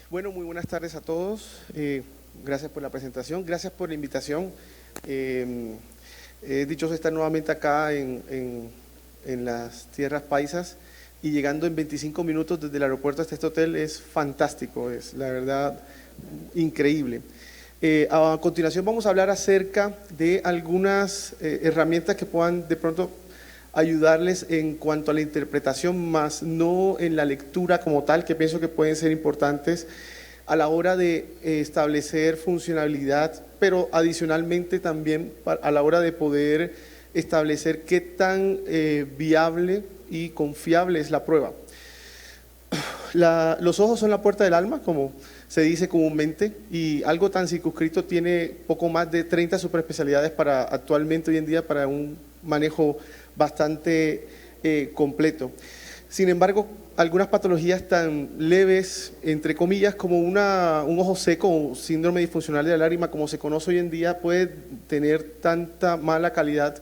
Bueno, muy buenas tardes a todos. Gracias por la presentación, gracias por la invitación. Dichoso estar nuevamente acá en las tierras paisas y llegando en 25 minutos desde el aeropuerto hasta este hotel es fantástico, es la verdad increíble. A continuación vamos a hablar acerca de algunas herramientas que puedan de pronto ayudarles en cuanto a la interpretación, más no en la lectura como tal, que pienso que pueden ser importantes a la hora de establecer funcionalidad, pero adicionalmente también a la hora de poder establecer qué tan viable y confiable es la prueba. Los ojos son la puerta del alma, como se dice comúnmente, y algo tan circunscrito tiene poco más de 30 superespecialidades para actualmente hoy en día para un manejo bastante completo. Sin embargo, algunas patologías tan leves, entre comillas, como un ojo seco o síndrome disfuncional de la lágrima, como se conoce hoy en día, puede tener tanta mala calidad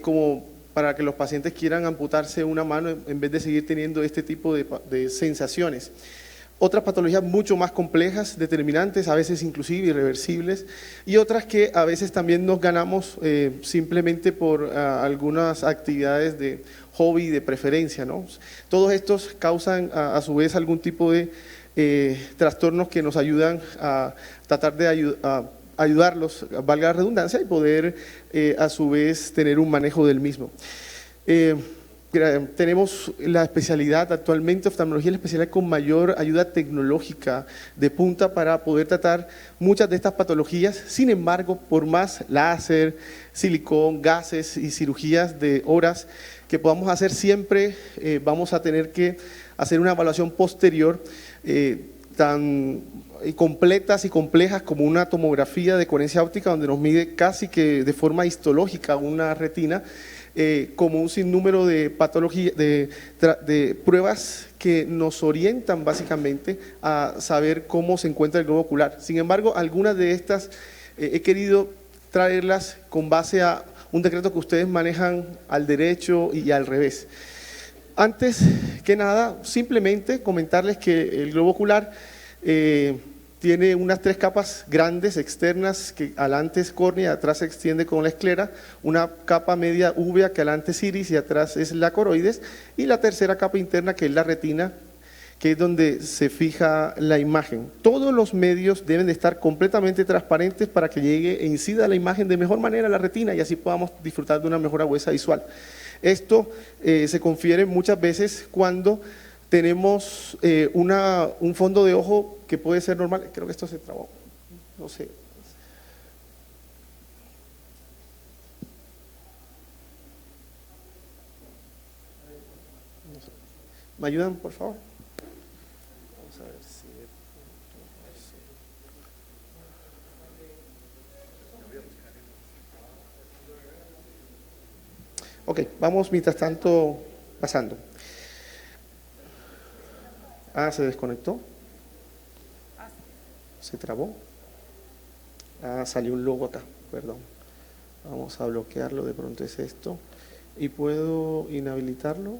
como para que los pacientes quieran amputarse una mano en vez de seguir teniendo este tipo de sensaciones. Otras patologías mucho más complejas, determinantes, a veces inclusive irreversibles, y otras que a veces también nos ganamos simplemente por algunas actividades de hobby, de preferencia, ¿no? Todos estos causan a su vez algún tipo de trastornos que nos ayudan a tratar de ayudarlos, valga la redundancia, y poder a su vez tener un manejo del mismo. Tenemos la especialidad actualmente, oftalmología, la especialidad con mayor ayuda tecnológica de punta para poder tratar muchas de estas patologías. Sin embargo, por más láser, silicón, gases y cirugías de horas que podamos hacer, siempre vamos a tener que hacer una evaluación posterior tan completas y complejas como una tomografía de coherencia óptica, donde nos mide casi que de forma histológica una retina, como un sinnúmero de patologías, de pruebas que nos orientan básicamente a saber cómo se encuentra el globo ocular. Sin embargo, algunas de estas he querido traerlas con base a un decreto que ustedes manejan al derecho y al revés. Antes que nada, simplemente comentarles que el globo ocular tiene unas 3 capas grandes externas, que adelante es córnea y atrás se extiende con la esclera, una capa media úvea que adelante es iris y atrás es la coroides, y la tercera capa interna que es la retina, que es donde se fija la imagen. Todos los medios deben de estar completamente transparentes para que llegue e incida la imagen de mejor manera a la retina y así podamos disfrutar de una mejor agudeza visual. Esto se confiere muchas veces cuando tenemos un fondo de ojo que puede ser normal. Creo que esto se trabó, no sé. ¿Me ayudan, por favor? Vamos a ver si... Ok, vamos mientras tanto pasando. Se desconectó. Se trabó. Salió un logo acá, perdón. Vamos a bloquearlo, de pronto es esto. ¿Y puedo inhabilitarlo?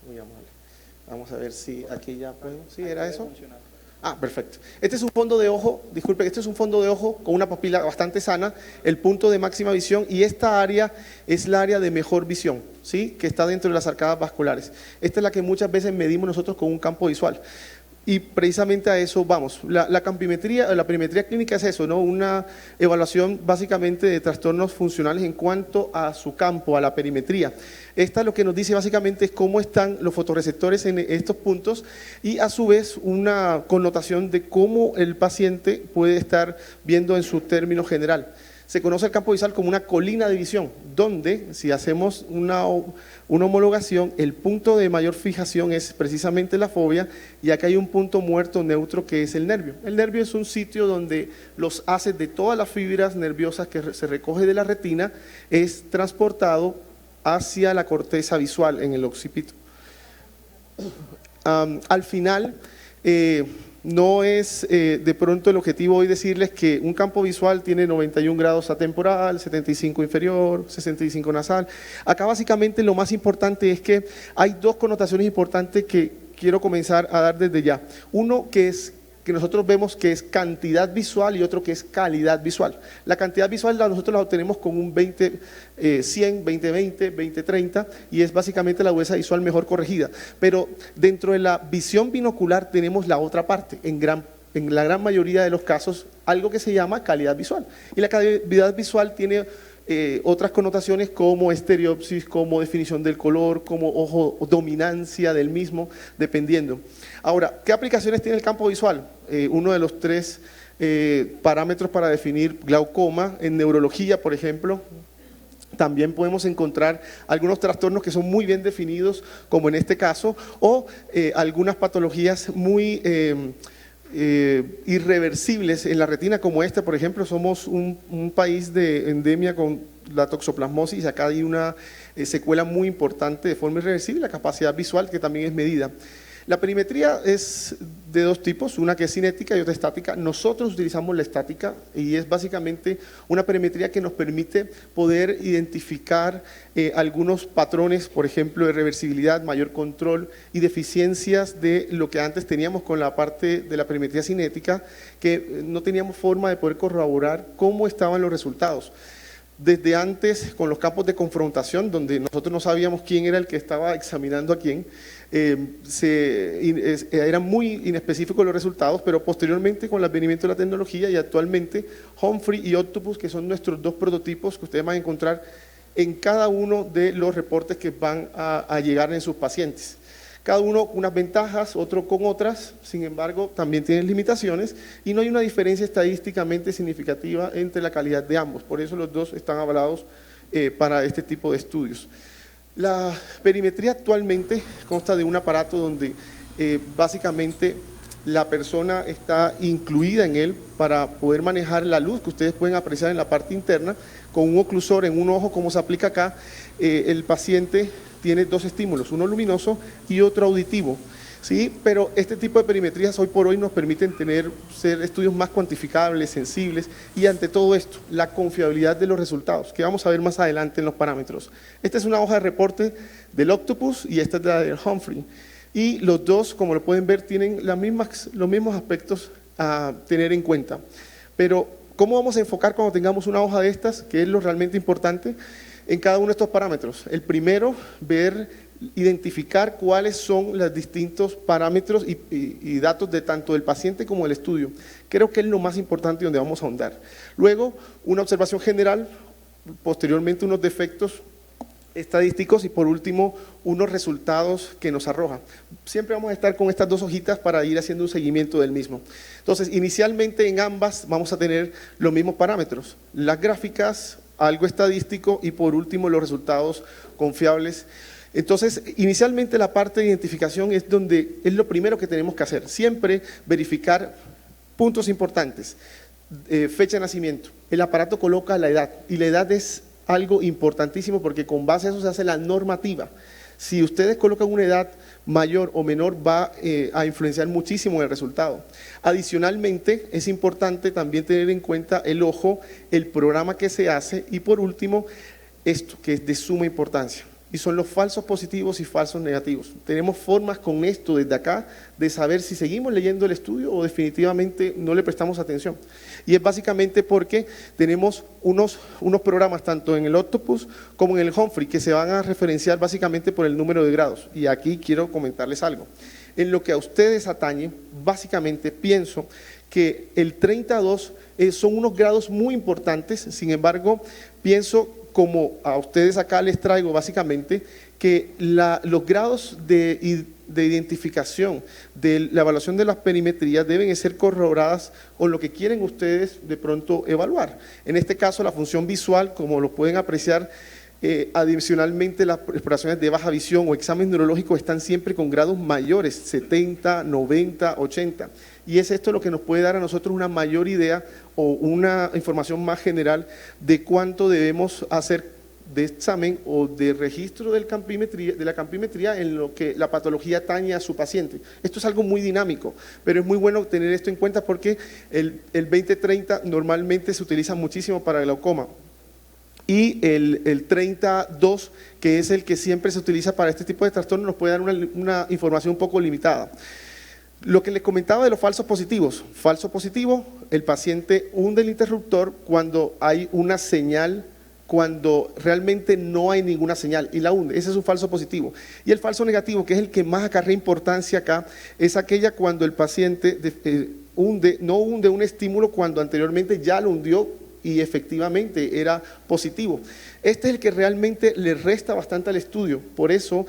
Muy amable. Vamos a ver si aquí ya puedo. ¿Sí era eso? Perfecto. Este es un fondo de ojo, disculpe, este es un fondo de ojo con una papila bastante sana, el punto de máxima visión, y esta área es la área de mejor visión, ¿sí? Que está dentro de las arcadas vasculares. Esta es la que muchas veces medimos nosotros con un campo visual. Y precisamente a eso vamos. La campimetría, la perimetría clínica es eso, ¿no? Una evaluación básicamente de trastornos funcionales en cuanto a su campo, a la perimetría. Esta lo que nos dice básicamente es cómo están los fotorreceptores en estos puntos y a su vez una connotación de cómo el paciente puede estar viendo en su término general. Se conoce el campo visual como una colina de visión, donde si hacemos una homologación, el punto de mayor fijación es precisamente la fovea, y acá hay un punto muerto neutro que es el nervio. El nervio es un sitio donde los haces de todas las fibras nerviosas que se recoge de la retina es transportado hacia la corteza visual en el occipito. Al final, No es de pronto el objetivo hoy decirles que un campo visual tiene 91 grados atemporal, 75 inferior, 65 nasal. Acá básicamente lo más importante es que hay dos connotaciones importantes que quiero comenzar a dar desde ya. Uno que es que nosotros vemos que es cantidad visual y otro que es calidad visual. La cantidad visual nosotros la obtenemos con un 100, 20/20, 20/30 y es básicamente la agudeza visual mejor corregida. Pero dentro de la visión binocular tenemos la otra parte, en la gran mayoría de los casos, algo que se llama calidad visual. Y la calidad visual tiene otras connotaciones como estereopsis, como definición del color, como ojo, dominancia del mismo, dependiendo. Ahora, ¿qué aplicaciones tiene el campo visual? Uno de los tres parámetros para definir glaucoma, en neurología, por ejemplo, también podemos encontrar algunos trastornos que son muy bien definidos, como en este caso, o algunas patologías muy irreversibles en la retina como esta, por ejemplo. Somos un país de endemia con la toxoplasmosis, acá hay una secuela muy importante de forma irreversible, la capacidad visual que también es medida. La perimetría es de dos tipos, una que es cinética y otra estática. Nosotros utilizamos la estática y es básicamente una perimetría que nos permite poder identificar algunos patrones, por ejemplo, de reversibilidad, mayor control y deficiencias de lo que antes teníamos con la parte de la perimetría cinética, que no teníamos forma de poder corroborar cómo estaban los resultados. Desde antes, con los campos de confrontación, donde nosotros no sabíamos quién era el que estaba examinando a quién, eran muy inespecíficos los resultados, pero posteriormente con el advenimiento de la tecnología y actualmente Humphrey y Octopus, que son nuestros dos prototipos que ustedes van a encontrar en cada uno de los reportes que van a llegar en sus pacientes. Cada uno con unas ventajas, otro con otras, sin embargo también tienen limitaciones y no hay una diferencia estadísticamente significativa entre la calidad de ambos, por eso los dos están avalados para este tipo de estudios. La perimetría actualmente consta de un aparato donde básicamente la persona está incluida en él para poder manejar la luz que ustedes pueden apreciar en la parte interna, con un oclusor en un ojo como se aplica acá. El paciente tiene dos estímulos, uno luminoso y otro auditivo, ¿sí? Pero este tipo de perimetrías hoy por hoy nos permiten ser estudios más cuantificables, sensibles y ante todo esto, la confiabilidad de los resultados, que vamos a ver más adelante en los parámetros. Esta es una hoja de reporte del Octopus y esta es la del Humphrey. Y los dos, como lo pueden ver, tienen los mismos aspectos a tener en cuenta. Pero, ¿cómo vamos a enfocar cuando tengamos una hoja de estas? Que es lo realmente importante en cada uno de estos parámetros. El primero, identificar cuáles son los distintos parámetros y datos de tanto del paciente como del estudio. Creo que es lo más importante y donde vamos a ahondar. Luego, una observación general, posteriormente unos defectos estadísticos y por último unos resultados que nos arroja. Siempre vamos a estar con estas dos hojitas para ir haciendo un seguimiento del mismo. Entonces, inicialmente en ambas vamos a tener los mismos parámetros, las gráficas, algo estadístico y por último los resultados confiables. Entonces, inicialmente la parte de identificación es lo primero que tenemos que hacer, siempre verificar puntos importantes, fecha de nacimiento. El aparato coloca la edad y la edad es algo importantísimo porque con base a eso se hace la normativa. Si ustedes colocan una edad mayor o menor va a influenciar muchísimo en el resultado. Adicionalmente es importante también tener en cuenta el ojo, el programa que se hace y por último esto que es de suma importancia y son los falsos positivos y falsos negativos. Tenemos formas con esto desde acá de saber si seguimos leyendo el estudio o definitivamente no le prestamos atención. Y es básicamente porque tenemos unos programas tanto en el Octopus como en el Humphrey que se van a referenciar básicamente por el número de grados. Y aquí quiero comentarles algo. En lo que a ustedes atañe, básicamente pienso que el 32 son unos grados muy importantes, sin embargo, pienso como a ustedes acá les traigo básicamente que los grados de identificación de la evaluación de las perimetrías deben ser corroboradas con lo que quieren ustedes de pronto evaluar. En este caso la función visual, como lo pueden apreciar, adicionalmente las exploraciones de baja visión o exámenes neurológicos están siempre con grados mayores, 70, 90, 80. Y es esto lo que nos puede dar a nosotros una mayor idea o una información más general de cuánto debemos hacer de examen o de registro de la campimetría en lo que la patología atañe a su paciente. Esto es algo muy dinámico, pero es muy bueno tener esto en cuenta porque el 20-30 normalmente se utiliza muchísimo para glaucoma. Y el 32, que es el que siempre se utiliza para este tipo de trastornos, nos puede dar una información un poco limitada. Lo que les comentaba de los falsos positivos. Falso positivo, el paciente hunde el interruptor cuando hay una señal, cuando realmente no hay ninguna señal y la hunde. Ese es un falso positivo. Y el falso negativo, que es el que más acarrea importancia acá, es aquella cuando el paciente no hunde un estímulo cuando anteriormente ya lo hundió y efectivamente era positivo. Este es el que realmente le resta bastante al estudio, por eso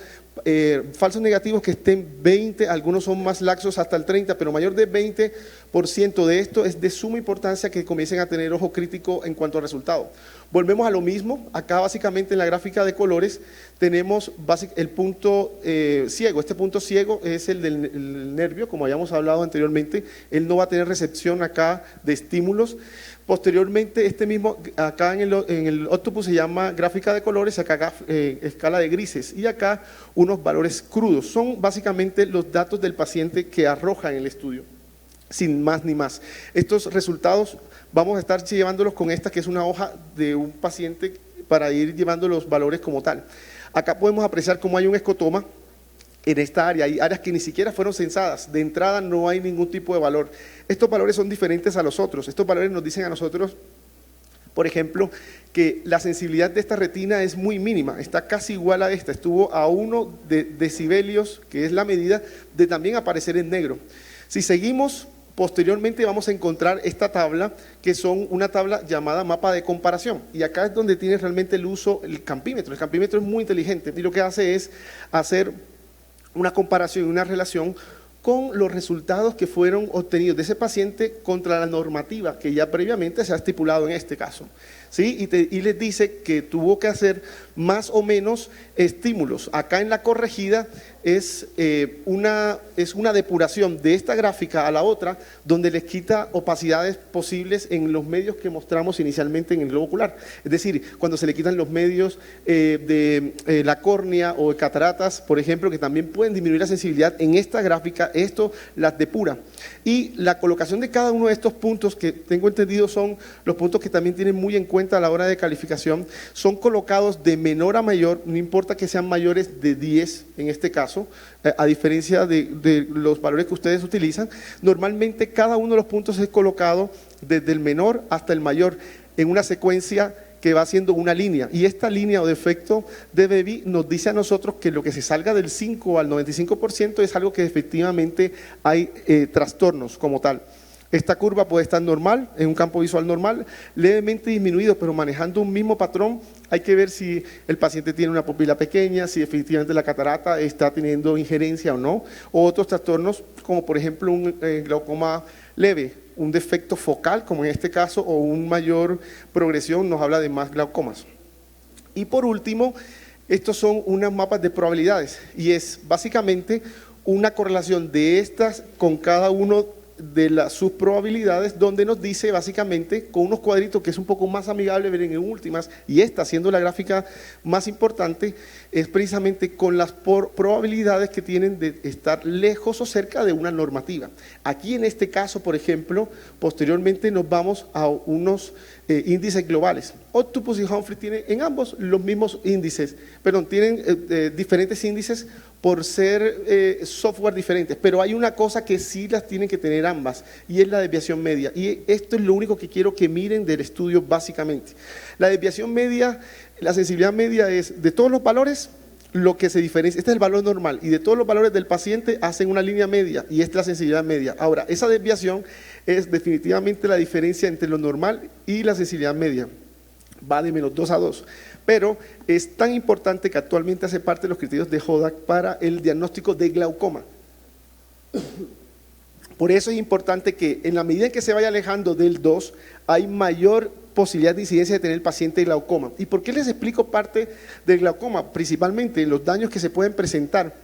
falsos negativos que estén 20, algunos son más laxos hasta el 30, pero mayor de 20% de esto es de suma importancia que comiencen a tener ojo crítico en cuanto al resultado. Volvemos a lo mismo, acá básicamente en la gráfica de colores tenemos el punto ciego. Este punto ciego es el del nervio, como habíamos hablado anteriormente, él no va a tener recepción acá de estímulos. Posteriormente, este mismo, acá en el octopus se llama gráfica de colores, acá escala de grises y acá unos valores crudos. Son básicamente los datos del paciente que arroja en el estudio, sin más ni más. Estos resultados vamos a estar llevándolos con esta, que es una hoja de un paciente para ir llevando los valores como tal. Acá podemos apreciar cómo hay un escotoma. En esta área hay áreas que ni siquiera fueron censadas, de entrada no hay ningún tipo de valor. Estos valores son diferentes a los otros, estos valores nos dicen a nosotros, por ejemplo, que la sensibilidad de esta retina es muy mínima, está casi igual a esta, estuvo a 1 decibelios, que es la medida de también aparecer en negro. Si seguimos, posteriormente vamos a encontrar esta tabla, que son una tabla llamada mapa de comparación, y acá es donde tiene realmente el uso el campímetro. El campímetro es muy inteligente y lo que hace es hacer una comparación y una relación con los resultados que fueron obtenidos de ese paciente contra la normativa que ya previamente se ha estipulado en este caso. ¿Sí? Y les dice que tuvo que hacer más o menos estímulos. Acá en la corregida es una depuración de esta gráfica a la otra, donde les quita opacidades posibles en los medios que mostramos inicialmente en el globo ocular. Es decir, cuando se le quitan los medios de la córnea o de cataratas, por ejemplo, que también pueden disminuir la sensibilidad, en esta gráfica esto las depura. Y la colocación de cada uno de estos puntos, que tengo entendido son los puntos que también tienen muy en cuenta a la hora de calificación, son colocados de menor a mayor, no importa que sean mayores de 10 en este caso, a diferencia de los valores que ustedes utilizan. Normalmente cada uno de los puntos es colocado desde el menor hasta el mayor en una secuencia que va haciendo una línea, y esta línea o defecto de Bevi nos dice a nosotros que lo que se salga del 5 al 95% es algo que efectivamente hay trastornos como tal. Esta curva puede estar normal, en un campo visual normal, levemente disminuido, pero manejando un mismo patrón. Hay que ver si el paciente tiene una pupila pequeña, si efectivamente la catarata está teniendo injerencia o no, o otros trastornos como por ejemplo un glaucoma leve, un defecto focal como en este caso, o una mayor progresión nos habla de más glaucomas. Y por último, estos son unos mapas de probabilidades y es básicamente una correlación de estas con cada uno de sus probabilidades, donde nos dice básicamente con unos cuadritos que es un poco más amigable ver en últimas, y esta siendo la gráfica más importante, es precisamente con las probabilidades que tienen de estar lejos o cerca de una normativa. Aquí en este caso, por ejemplo, posteriormente nos vamos a unos índices globales. Octopus y Humphrey tienen en ambos los mismos índices, perdón, tienen diferentes índices por ser software diferentes, pero hay una cosa que sí las tienen que tener ambas, y es la desviación media, y esto es lo único que quiero que miren del estudio básicamente. La desviación media, la sensibilidad media es de todos los valores, lo que se diferencia, este es el valor normal, y de todos los valores del paciente hacen una línea media, y esta es la sensibilidad media. Ahora, esa desviación es definitivamente la diferencia entre lo normal y la sensibilidad media, va de menos 2 a 2. Pero es tan importante que actualmente hace parte de los criterios de HODAC para el diagnóstico de glaucoma. Por eso es importante que en la medida en que se vaya alejando del 2, hay mayor posibilidad de incidencia de tener el paciente glaucoma. ¿Y por qué les explico parte del glaucoma? Principalmente los daños que se pueden presentar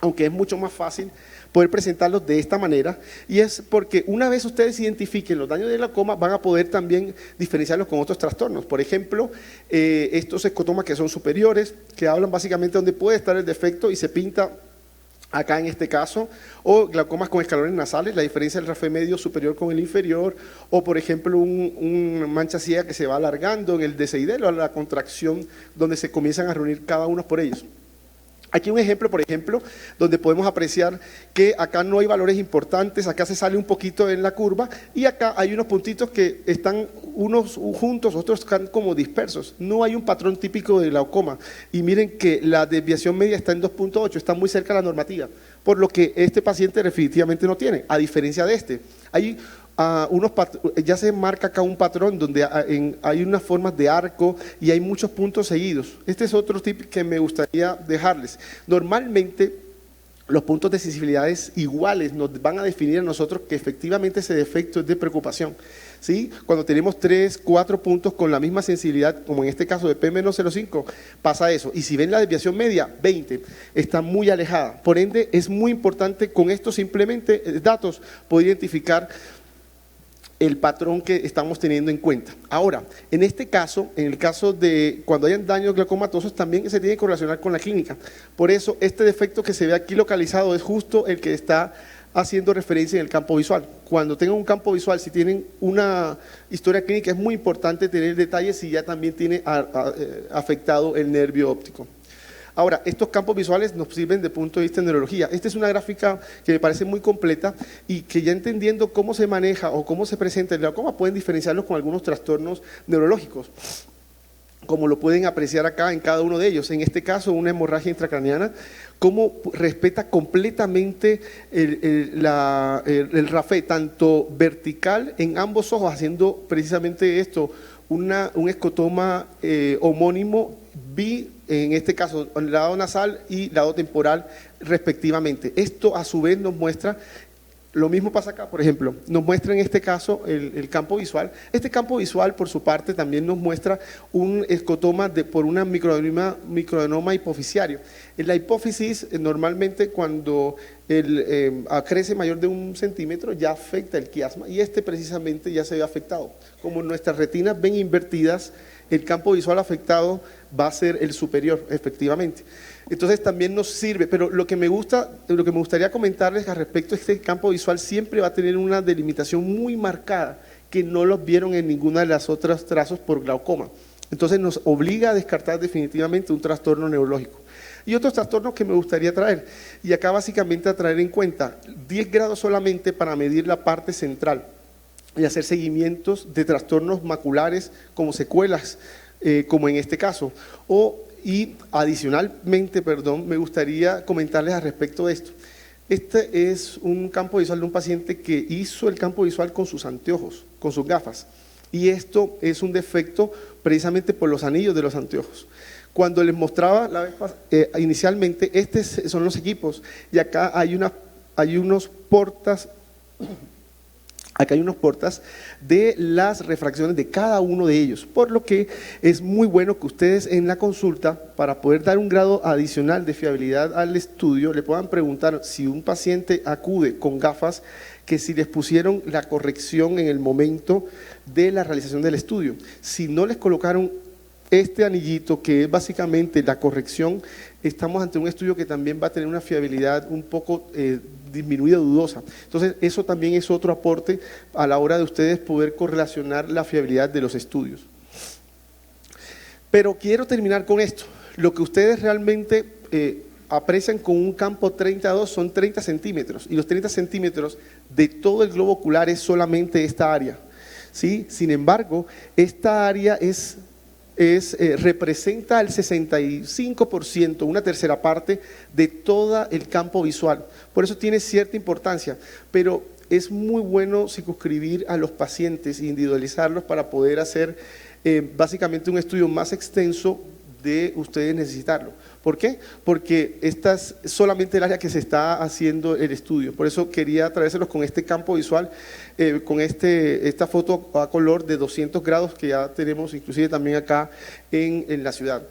aunque es mucho más fácil poder presentarlos de esta manera, y es porque una vez ustedes identifiquen los daños de glaucoma, van a poder también diferenciarlos con otros trastornos. Por ejemplo, estos escotomas que son superiores, que hablan básicamente de dónde puede estar el defecto y se pinta acá en este caso, o glaucomas con escalones nasales, la diferencia del rafe medio superior con el inferior, o por ejemplo una mancha ciega que se va alargando en el deseidelo a la contracción, donde se comienzan a reunir cada uno por ellos. Aquí un ejemplo, por ejemplo, donde podemos apreciar que acá no hay valores importantes, acá se sale un poquito en la curva y acá hay unos puntitos que están unos juntos, otros están como dispersos. No hay un patrón típico de glaucoma y miren que la desviación media está en 2.8, está muy cerca de la normativa, por lo que este paciente definitivamente no tiene, a diferencia de este. Hay ya se marca acá un patrón donde hay unas formas de arco y hay muchos puntos seguidos. Este es otro tip que me gustaría dejarles. Normalmente los puntos de sensibilidades iguales nos van a definir a nosotros que efectivamente ese defecto es de preocupación. ¿Sí? Cuando tenemos 3, 4 puntos con la misma sensibilidad, como en este caso de P-0.5, pasa eso. Y si ven la desviación media, 20, está muy alejada. Por ende, es muy importante con estos simplemente datos poder identificar el patrón que estamos teniendo en cuenta. Ahora, en este caso, en el caso de cuando hayan daños glaucomatosos, también se tiene que correlacionar con la clínica. Por eso, este defecto que se ve aquí localizado es justo el que está haciendo referencia en el campo visual. Cuando tengan un campo visual, si tienen una historia clínica, es muy importante tener detalles si ya también tiene afectado el nervio óptico. Ahora, estos campos visuales nos sirven desde el punto de vista de neurología. Esta es una gráfica que me parece muy completa y que ya entendiendo cómo se maneja o cómo se presenta el glaucoma, pueden diferenciarlos con algunos trastornos neurológicos, como lo pueden apreciar acá en cada uno de ellos. En este caso, una hemorragia intracraniana, cómo respeta completamente el RAFE, tanto vertical en ambos ojos, haciendo precisamente esto, un escotoma homónimo en este caso, el lado nasal y lado temporal respectivamente. Esto a su vez nos muestra, lo mismo pasa acá, por ejemplo, nos muestra en este caso el campo visual. Este campo visual, por su parte, también nos muestra un escotoma por una microadenoma hipoficiario. En la hipófisis, normalmente cuando crece mayor de 1 centímetro, ya afecta el quiasma y este precisamente ya se ve afectado. Como nuestras retinas ven invertidas, el campo visual afectado va a ser el superior, efectivamente. Entonces también nos sirve, pero lo que me gustaría comentarles al respecto es que este campo visual siempre va a tener una delimitación muy marcada, que no los vieron en ninguna de las otras trazos por glaucoma. Entonces nos obliga a descartar definitivamente un trastorno neurológico. Y otros trastornos que me gustaría traer, y acá básicamente a traer en cuenta, 10 grados solamente para medir la parte central y hacer seguimientos de trastornos maculares como secuelas, como en este caso. Y adicionalmente, me gustaría comentarles al respecto de esto. Este es un campo visual de un paciente que hizo el campo visual con sus anteojos, con sus gafas. Y esto es un defecto precisamente por los anillos de los anteojos. Cuando les mostraba inicialmente, estos son los equipos y acá hay unos portas. Acá hay unos portas de las refracciones de cada uno de ellos, por lo que es muy bueno que ustedes en la consulta, para poder dar un grado adicional de fiabilidad al estudio, le puedan preguntar si un paciente acude con gafas, que si les pusieron la corrección en el momento de la realización del estudio. Si no les colocaron este anillito, que es básicamente la corrección, estamos ante un estudio que también va a tener una fiabilidad un poco disminuida, dudosa. Entonces, eso también es otro aporte a la hora de ustedes poder correlacionar la fiabilidad de los estudios. Pero quiero terminar con esto. Lo que ustedes realmente aprecian con un campo 32 son 30 centímetros, y los 30 centímetros de todo el globo ocular es solamente esta área, ¿sí? Sin embargo, esta área representa el 65%, una tercera parte de todo el campo visual. Por eso tiene cierta importancia, pero es muy bueno circunscribir a los pacientes e individualizarlos para poder hacer básicamente un estudio más extenso de ustedes necesitarlo. ¿Por qué? Porque esta es solamente el área que se está haciendo el estudio. Por eso quería traérselos con este campo visual, con esta foto a color de 200 grados que ya tenemos inclusive también acá en la ciudad.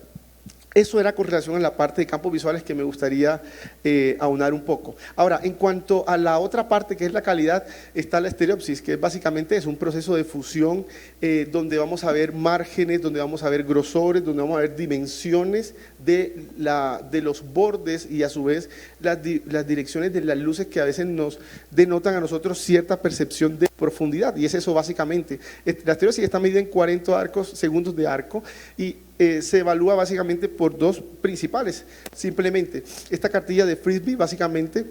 Eso era con relación a la parte de campos visuales que me gustaría aunar un poco. Ahora, en cuanto a la otra parte que es la calidad, está la estereopsis, que básicamente es un proceso de fusión donde vamos a ver márgenes, donde vamos a ver grosores, donde vamos a ver dimensiones de los bordes y a su vez las direcciones de las luces que a veces nos denotan a nosotros cierta percepción de profundidad, y es eso básicamente. La estereopsis está medida en 40 segundos de arco y se evalúa básicamente por dos principales. Simplemente, esta cartilla de Frisbee básicamente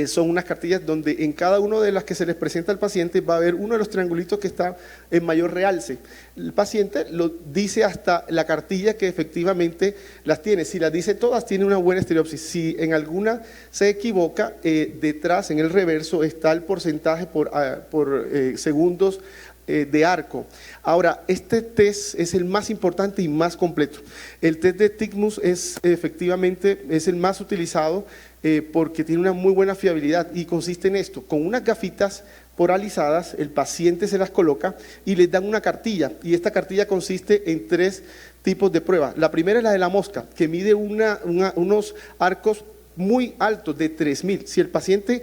son unas cartillas donde en cada una de las que se les presenta al paciente va a haber uno de los triangulitos que está en mayor realce. El paciente lo dice hasta la cartilla que efectivamente las tiene. Si las dice todas, tiene una buena estereopsis. Si en alguna se equivoca, detrás en el reverso está el porcentaje por segundos de arco. Ahora, este test es el más importante y más completo. El test de Tecmus es efectivamente el más utilizado porque tiene una muy buena fiabilidad y consiste en esto: con unas gafitas polarizadas, el paciente se las coloca y les dan una cartilla, y esta cartilla consiste en 3 tipos de pruebas. La primera es la de la mosca, que mide unos arcos muy altos de 3000. Si el paciente,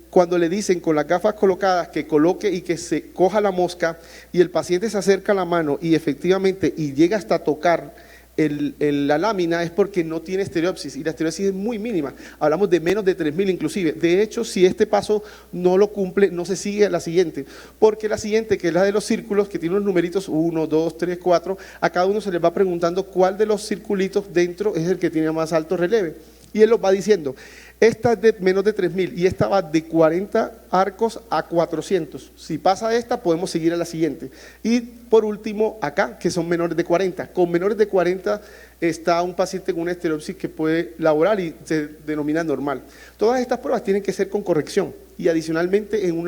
cuando le dicen con las gafas colocadas que coloque y que se coja la mosca, y el paciente se acerca la mano y efectivamente y llega hasta tocar la lámina, es porque no tiene estereopsis, y la estereopsis es muy mínima. Hablamos de menos de 3000 inclusive. De hecho, si este paso no lo cumple, no se sigue a la siguiente, porque la siguiente, que es la de los círculos, que tiene unos numeritos 1, 2, 3, 4, a cada uno se les va preguntando cuál de los circulitos dentro es el que tiene más alto relieve, y él los va diciendo. Esta es de menos de 3000 y esta va de 40 arcos a 400. Si pasa esta, podemos seguir a la siguiente. Y por último, acá, que son menores de 40. Con menores de 40 está un paciente con una estereopsis que puede laborar y se denomina normal. Todas estas pruebas tienen que ser con corrección y adicionalmente en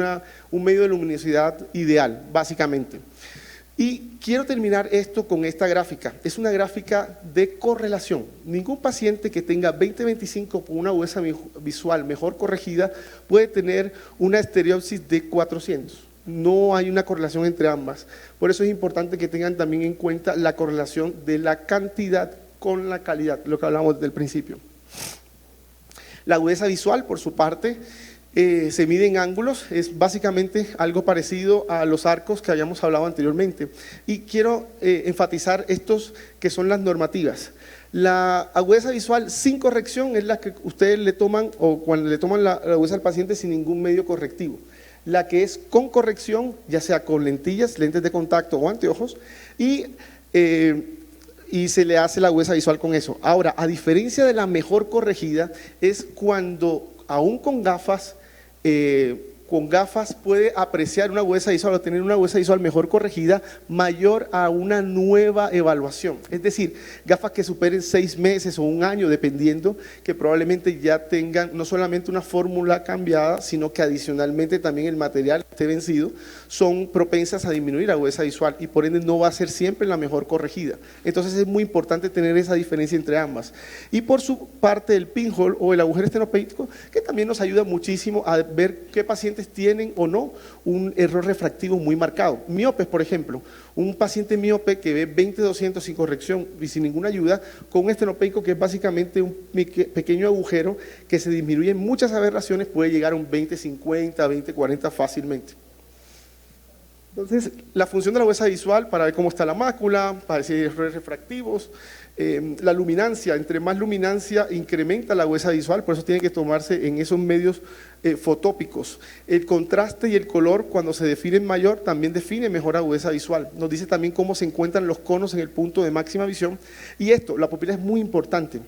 un medio de luminosidad ideal, básicamente. Y quiero terminar esto con esta gráfica. Es una gráfica de correlación. Ningún paciente que tenga 20/25 con una agudeza visual mejor corregida puede tener una estereopsis de 400. No hay una correlación entre ambas. Por eso es importante que tengan también en cuenta la correlación de la cantidad con la calidad, lo que hablamos desde el principio. La agudeza visual, por su parte, se mide en ángulos, es básicamente algo parecido a los arcos que habíamos hablado anteriormente. Y quiero enfatizar estos que son las normativas. La agudeza visual sin corrección es la que ustedes le toman, o cuando le toman la agudeza al paciente sin ningún medio correctivo. La que es con corrección, ya sea con lentillas, lentes de contacto o anteojos, y se le hace la agudeza visual con eso. Ahora, a diferencia de la mejor corregida, es cuando aún con gafas puede apreciar una agudeza visual o tener una agudeza visual mejor corregida, mayor a una nueva evaluación. Es decir, gafas que superen 6 meses o un año, dependiendo, que probablemente ya tengan no solamente una fórmula cambiada, sino que adicionalmente también el material esté vencido, son propensas a disminuir la agudeza visual y por ende no va a ser siempre la mejor corregida. Entonces es muy importante tener esa diferencia entre ambas. Y por su parte, el pinhole o el agujero estenopeico, que también nos ayuda muchísimo a ver qué pacientes tienen o no un error refractivo muy marcado. Miopes, por ejemplo, un paciente miope que ve 20/200 sin corrección y sin ninguna ayuda, con un estenopeico que es básicamente un pequeño agujero que se disminuye en muchas aberraciones, puede llegar a un 20/50, 20/40 fácilmente. Entonces, la función de la agudeza visual para ver cómo está la mácula, para ver si hay errores refractivos, la luminancia, entre más luminancia incrementa la agudeza visual, por eso tiene que tomarse en esos medios fotópicos. El contraste y el color, cuando se definen mayor, también define mejor agudeza visual. Nos dice también cómo se encuentran los conos en el punto de máxima visión. Y esto, la pupila es muy importante.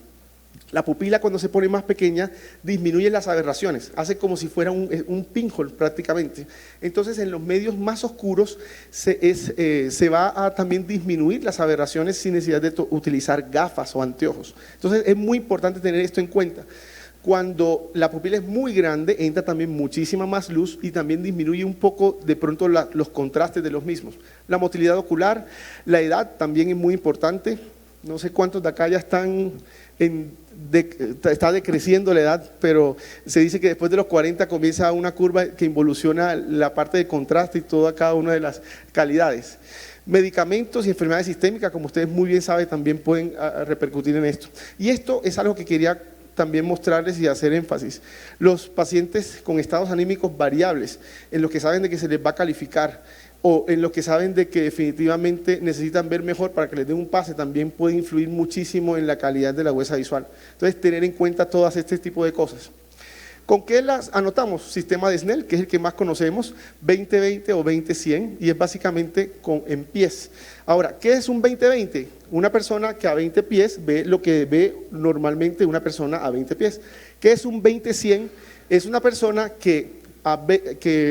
La pupila, cuando se pone más pequeña, disminuye las aberraciones, hace como si fuera un pinhole prácticamente. Entonces, en los medios más oscuros se va a también disminuir las aberraciones sin necesidad de utilizar gafas o anteojos. Entonces, es muy importante tener esto en cuenta. Cuando la pupila es muy grande, entra también muchísima más luz y también disminuye un poco de pronto los contrastes de los mismos. La motilidad ocular, la edad también es muy importante. no sé cuántos de acá ya están está decreciendo la edad, pero se dice que después de los 40 comienza una curva que involuciona la parte de contraste y toda cada una de las calidades. Medicamentos y enfermedades sistémicas, como ustedes muy bien saben, también pueden repercutir en esto. Y esto es algo que quería también mostrarles y hacer énfasis. Los pacientes con estados anímicos variables, en los que saben de que se les va a calificar o en los que saben de que definitivamente necesitan ver mejor para que les den un pase, también puede influir muchísimo en la calidad de la agudeza visual. Entonces, tener en cuenta todas este tipo de cosas. ¿Con qué las anotamos? Sistema de Snell, que es el que más conocemos, 20-20 o 20-100, y es básicamente en pies. Ahora, ¿qué es un 20-20? Una persona que a 20 pies ve lo que ve normalmente una persona a 20 pies. ¿Qué es un 20-100? Es una persona que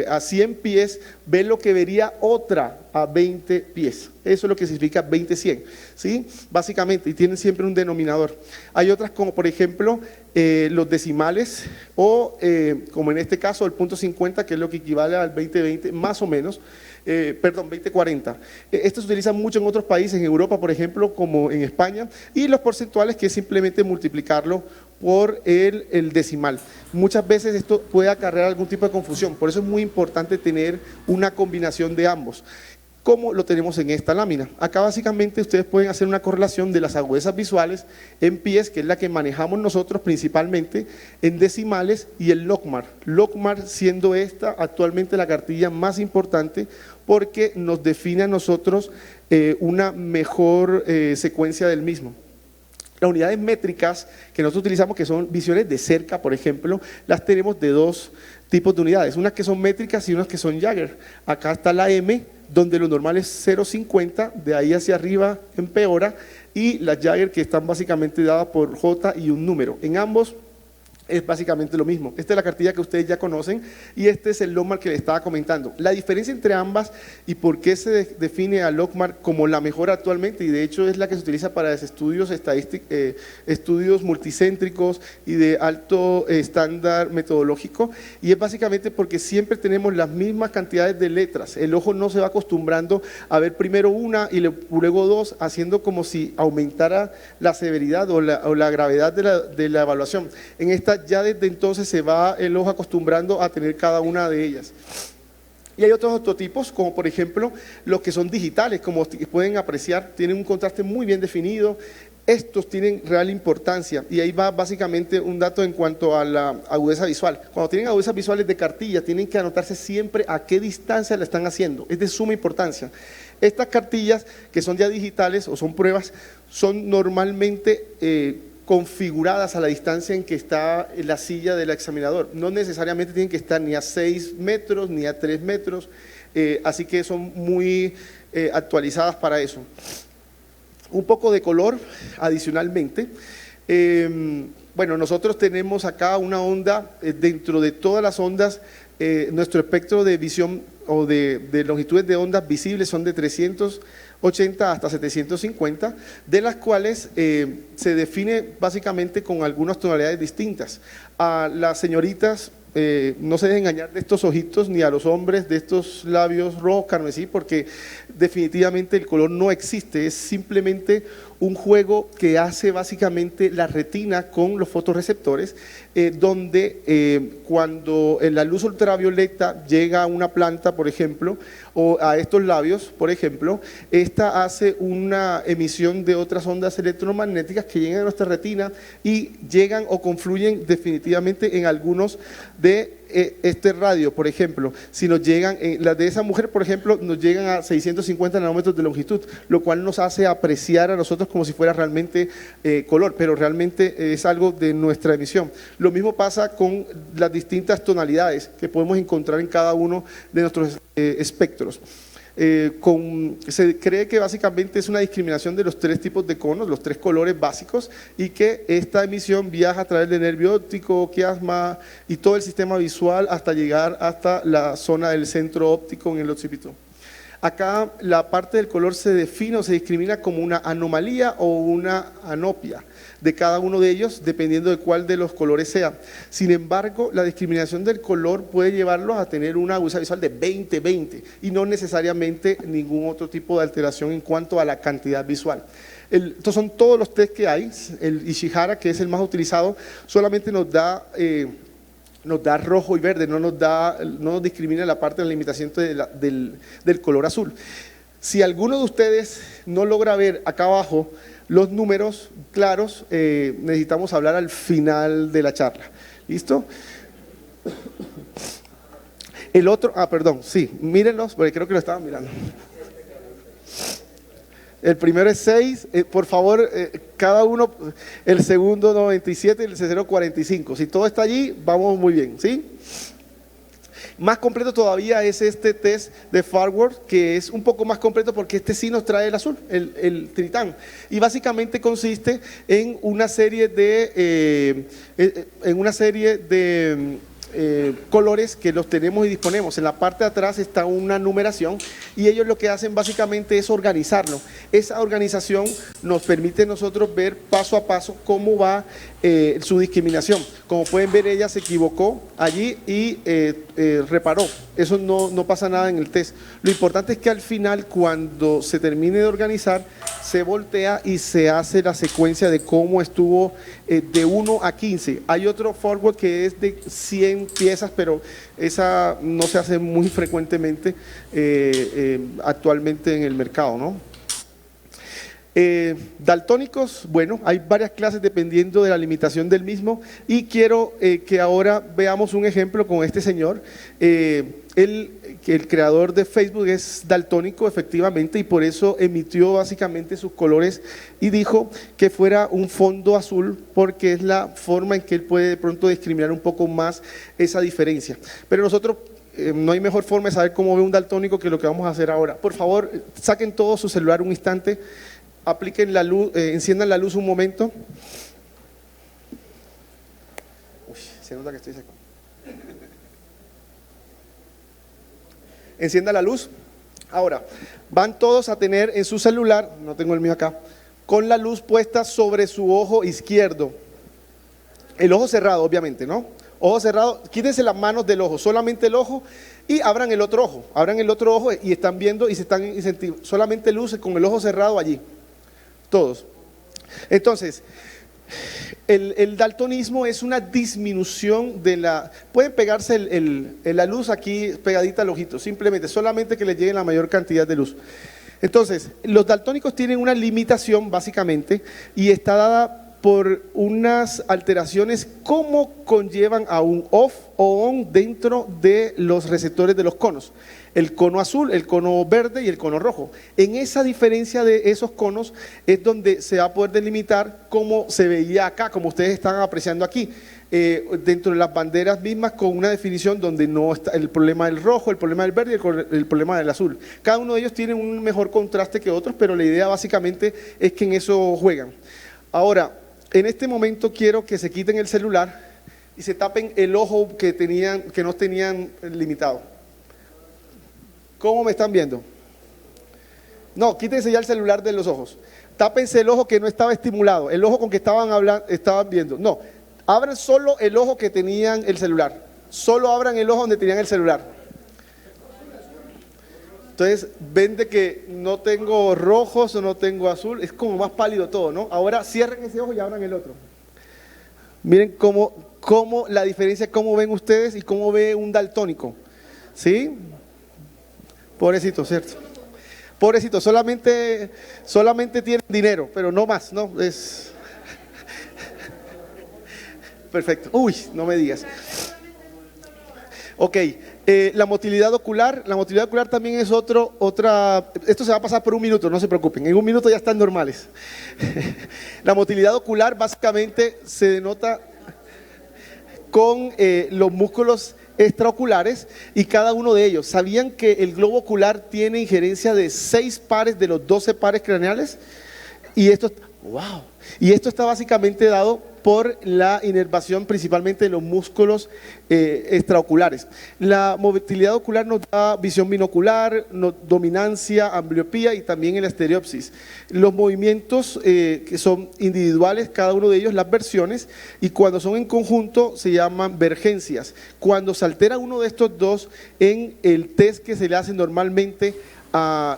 a 100 pies ve lo que vería otra a 20 pies. Eso es lo que significa 20-100, ¿sí? Básicamente, y tienen siempre un denominador. Hay otras como, por ejemplo, los decimales o, como en este caso, el punto 50, que es lo que equivale al 20-20, más o menos, perdón, 20-40. Esto se utiliza mucho en otros países, en Europa, por ejemplo, como en España, y los porcentuales, que es simplemente multiplicarlo por el decimal. Muchas veces esto puede acarrear algún tipo de confusión, por eso es muy importante tener una combinación de ambos. ¿Cómo lo tenemos en esta lámina? Acá básicamente ustedes pueden hacer una correlación de las agudezas visuales en pies, que es la que manejamos nosotros principalmente, en decimales, y el logMAR. logMAR siendo esta actualmente la cartilla más importante porque nos define a nosotros una mejor secuencia del mismo. Las unidades métricas que nosotros utilizamos, que son visiones de cerca, por ejemplo, las tenemos de dos tipos de unidades, unas que son métricas y unas que son Jagger. Acá está la M, donde lo normal es 0,50, de ahí hacia arriba empeora, y las Jagger, que están básicamente dadas por J y un número. En ambos es básicamente lo mismo. Esta es la cartilla que ustedes ya conocen y este es el logMAR que les estaba comentando. La diferencia entre ambas y por qué se define a logMAR como la mejor actualmente, y de hecho es la que se utiliza para estudios estadísticos, estudios multicéntricos y de alto estándar metodológico, y es básicamente porque siempre tenemos las mismas cantidades de letras. El ojo no se va acostumbrando a ver primero una y luego dos, haciendo como si aumentara la severidad o la gravedad de la evaluación. En esta ya desde entonces se va el ojo acostumbrando a tener cada una de ellas. Y hay otros prototipos, como por ejemplo los que son digitales, como pueden apreciar, tienen un contraste muy bien definido. Estos tienen real importancia, y ahí va básicamente un dato en cuanto a la agudeza visual. Cuando tienen agudezas visuales de cartilla, tienen que anotarse siempre a qué distancia la están haciendo, es de suma importancia. Estas cartillas, que son ya digitales o son pruebas, son normalmente configuradas a la distancia en que está la silla del examinador. No necesariamente tienen que estar ni a 6 metros ni a 3 metros, así que son muy actualizadas para eso. Un poco de color adicionalmente. Bueno, nosotros tenemos acá una onda, dentro de todas las ondas, nuestro espectro de visión o de longitudes de ondas visibles son de 380 hasta 750, de las cuales se define básicamente con algunas tonalidades distintas. A las señoritas, no se dejen engañar de estos ojitos, ni a los hombres de estos labios rojos carmesí, porque definitivamente el color no existe, es simplemente un juego que hace básicamente la retina con los fotorreceptores, donde cuando la luz ultravioleta llega a una planta, por ejemplo, o a estos labios, por ejemplo, esta hace una emisión de otras ondas electromagnéticas que llegan a nuestra retina y llegan o confluyen definitivamente en algunos de este radio, por ejemplo. Si nos llegan, las de esa mujer, por ejemplo, nos llegan a 650 nanómetros de longitud, lo cual nos hace apreciar a nosotros como si fuera realmente color, pero realmente es algo de nuestra emisión. Lo mismo pasa con las distintas tonalidades que podemos encontrar en cada uno de nuestros espectros. Se cree que básicamente es una discriminación de los tres tipos de conos, los tres colores básicos, y que esta emisión viaja a través del nervio óptico, quiasma y todo el sistema visual hasta llegar hasta la zona del centro óptico en el occipito. Acá la parte del color se define o se discrimina como una anomalía o una anopia de cada uno de ellos, dependiendo de cuál de los colores sea. Sin embargo, la discriminación del color puede llevarlos a tener una agudeza visual de 20-20 y no necesariamente ningún otro tipo de alteración en cuanto a la cantidad visual. Estos son todos los test que hay. El Ishihara, que es el más utilizado, solamente nos da rojo y verde, no nos discrimina la parte de la limitación del color azul. Si alguno de ustedes no logra ver acá abajo los números claros, necesitamos hablar al final de la charla. ¿Listo? El otro, perdón, sí, mírenlos, porque creo que lo estaban mirando. El primero es 6, por favor, cada uno, el segundo 97 y el tercero 45. Si todo está allí, vamos muy bien, ¿sí? Más completo todavía es este test de Farward, que es un poco más completo porque este sí nos trae el azul, el tritán. Y básicamente consiste en una serie de, colores que los tenemos y disponemos. En la parte de atrás está una numeración y ellos lo que hacen básicamente es organizarlo. Esa organización nos permite a nosotros ver paso a paso cómo va su discriminación. Como pueden ver, ella se equivocó allí y reparó. Eso no pasa nada en el test. Lo importante es que al final, cuando se termine de organizar, se voltea y se hace la secuencia de cómo estuvo de 1 a 15. Hay otro forward que es de 100 piezas, pero esa no se hace muy frecuentemente actualmente en el mercado, ¿no? Daltónicos, bueno, hay varias clases dependiendo de la limitación del mismo y quiero que ahora veamos un ejemplo con este señor. El creador de Facebook es daltónico efectivamente y por eso emitió básicamente sus colores y dijo que fuera un fondo azul porque es la forma en que él puede de pronto discriminar un poco más esa diferencia. Pero nosotros no hay mejor forma de saber cómo ve un daltónico que lo que vamos a hacer ahora. Por favor, saquen todo su celular un instante. Apliquen la luz, enciendan la luz un momento. Uy, se nota que estoy seco. Encienda la luz. Ahora, van todos a tener en su celular, no tengo el mío acá, con la luz puesta sobre su ojo izquierdo. El ojo cerrado, obviamente, ¿no? Ojo cerrado, quítense las manos del ojo, solamente el ojo y abran el otro ojo. Abran el otro ojo y están viendo y se están incentivando. Solamente luces con el ojo cerrado allí. Todos. Entonces, el daltonismo es una disminución de la... Pueden pegarse la luz aquí pegadita al ojito, simplemente, solamente que les llegue la mayor cantidad de luz. Entonces, los daltónicos tienen una limitación básicamente y está dada por unas alteraciones como conllevan a un off o on dentro de los receptores de los conos. El cono azul, el cono verde y el cono rojo. En esa diferencia de esos conos es donde se va a poder delimitar como se veía acá, como ustedes están apreciando aquí, dentro de las banderas mismas con una definición donde no está el problema del rojo, el problema del verde y el problema del azul. Cada uno de ellos tiene un mejor contraste que otros, pero la idea básicamente es que en eso juegan. Ahora, en este momento quiero que se quiten el celular y se tapen el ojo que no tenían limitado. ¿Cómo me están viendo? No, quítense ya el celular de los ojos. Tápense el ojo que no estaba estimulado, el ojo con que estaban viendo. No, abran solo el ojo que tenían el celular. Solo abran el ojo donde tenían el celular. Entonces, ven de que no tengo rojos o no tengo azul, es como más pálido todo, ¿no? Ahora cierren ese ojo y abran el otro. Miren cómo la diferencia, cómo ven ustedes y cómo ve un daltónico. ¿Sí? Pobrecito, ¿cierto? Pobrecito, solamente tienen dinero, pero no más, ¿no? Es... Perfecto. Uy, no me digas. Ok, la motilidad ocular también es otra, esto se va a pasar por un minuto, no se preocupen, en un minuto ya están normales. La motilidad ocular básicamente se denota con los músculos extraoculares y cada uno de ellos. ¿Sabían que el globo ocular tiene injerencia de 6 pares de los 12 pares craneales? Y esto está básicamente dado por la inervación principalmente de los músculos extraoculares. La motilidad ocular nos da visión binocular, dominancia, ambliopía y también el estereopsis. Los movimientos que son individuales, cada uno de ellos las versiones, y cuando son en conjunto se llaman vergencias. Cuando se altera uno de estos dos en el test que se le hace normalmente,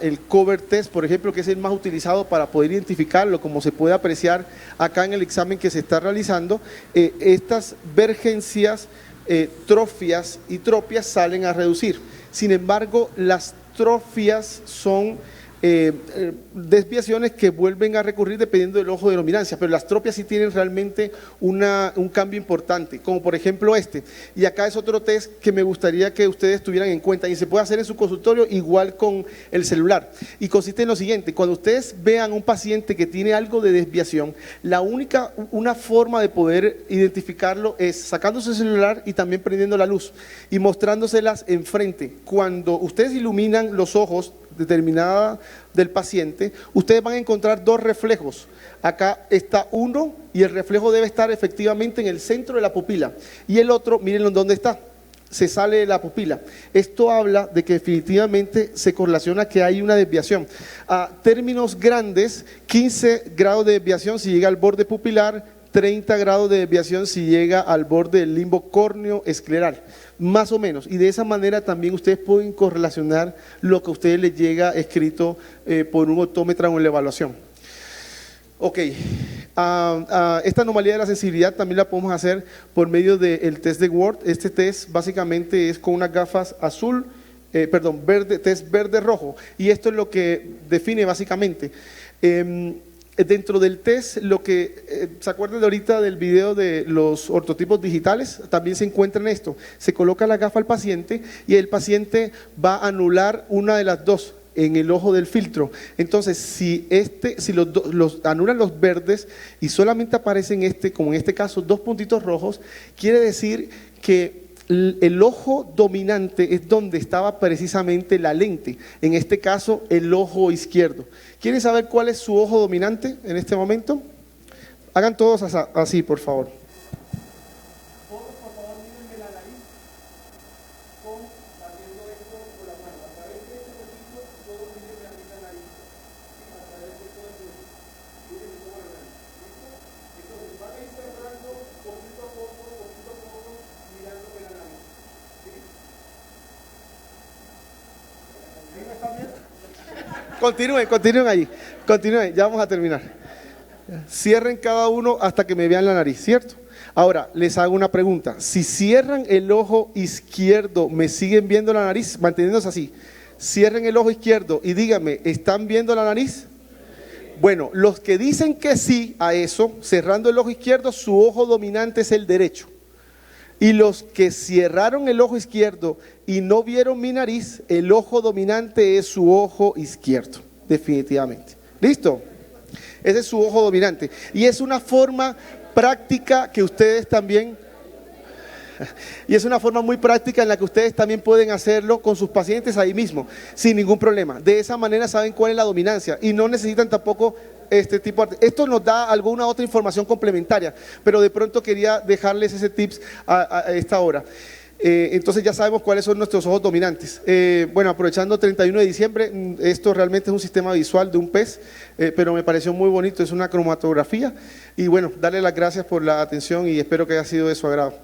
el cover test, por ejemplo, que es el más utilizado para poder identificarlo, como se puede apreciar acá en el examen que se está realizando, estas vergencias, trofias y tropias salen a reducir. Sin embargo, las trofias son desviaciones que vuelven a recurrir dependiendo del ojo de dominancia, pero las tropias sí tienen realmente un cambio importante, como por ejemplo este. Y acá es otro test que me gustaría que ustedes tuvieran en cuenta y se puede hacer en su consultorio igual con el celular. Y consiste en lo siguiente: cuando ustedes vean un paciente que tiene algo de desviación, una forma de poder identificarlo es sacándose el celular y también prendiendo la luz y mostrándoselas enfrente. Cuando ustedes iluminan los ojos determinada del paciente, ustedes van a encontrar dos reflejos. Acá está uno y el reflejo debe estar efectivamente en el centro de la pupila, y el otro, miren dónde está, se sale de la pupila. Esto habla de que definitivamente se correlaciona que hay una desviación. A términos grandes, 15 grados de desviación si llega al borde pupilar, 30 grados de desviación si llega al borde del limbo córneo escleral, más o menos. Y de esa manera también ustedes pueden correlacionar lo que a ustedes les llega escrito por un optómetra o en la evaluación. Ok, esta anomalía de la sensibilidad también la podemos hacer por medio del test de Ward. Este test básicamente es con unas gafas verde, test verde-rojo, y esto es lo que define básicamente. Dentro del test, lo que se acuerdan de ahorita del video de los ortotipos digitales, también se encuentra en esto. Se coloca la gafa al paciente y el paciente va a anular una de las dos en el ojo del filtro. Entonces, si los anulan los verdes y solamente aparecen como en este caso, dos puntitos rojos, quiere decir que el ojo dominante es donde estaba precisamente la lente, en este caso el ojo izquierdo. ¿Quieren saber cuál es su ojo dominante en este momento? Hagan todos así, por favor. Todos, por favor, mírenme la nariz haciendo esto con la mano. A través de este huequito, todos mírenme la nariz. A través de todo el huequito. Mírenme cómo la nariz. ¿Listo? Entonces van a ir cerrando poquito a poco, mirándome la nariz. ¿Sí? ¿Sí me están viendo? Continúen allí. Continúen, ya vamos a terminar. Cierren cada uno hasta que me vean la nariz, ¿cierto? Ahora, les hago una pregunta. Si cierran el ojo izquierdo, ¿me siguen viendo la nariz? Manteniéndose así. Cierren el ojo izquierdo y díganme, ¿están viendo la nariz? Bueno, los que dicen que sí a eso, cerrando el ojo izquierdo, su ojo dominante es el derecho. Y los que cerraron el ojo izquierdo y no vieron mi nariz, el ojo dominante es su ojo izquierdo, definitivamente. ¿Listo? Ese es su ojo dominante. Y es una forma práctica que ustedes también, y es una forma muy práctica en la que ustedes también pueden hacerlo con sus pacientes ahí mismo, sin ningún problema. De esa manera saben cuál es la dominancia y no necesitan tampoco este tipo de... Esto nos da alguna otra información complementaria, pero de pronto quería dejarles ese tips a esta hora. Entonces ya sabemos cuáles son nuestros ojos dominantes. Bueno, aprovechando 31 de diciembre, esto realmente es un sistema visual de un pez, pero me pareció muy bonito, es una cromatografía. Y bueno, darle las gracias por la atención y espero que haya sido de su agrado.